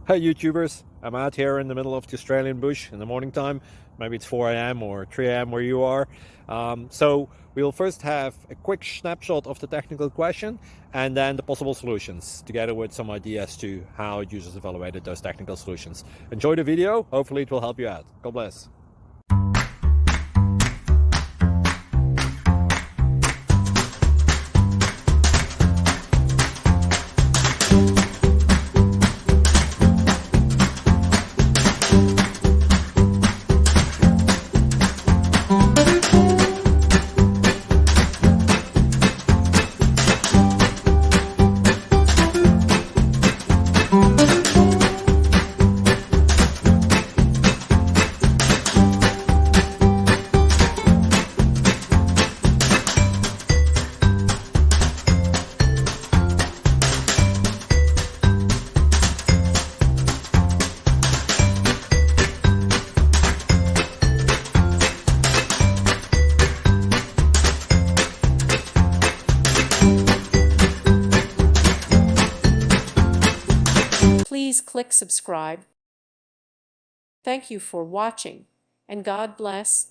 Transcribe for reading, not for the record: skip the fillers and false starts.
Hey YouTubers, I'm out here in the middle of the Australian bush in the morning time. Maybe it's 4 a.m. or 3 a.m. where you are. So we'll first have a quick snapshot of the technical question and then the possible solutions, together with some ideas to how users evaluated those technical solutions. Enjoy the video, hopefully it will help you out. God bless. Please click subscribe. Thank you for watching, and God bless.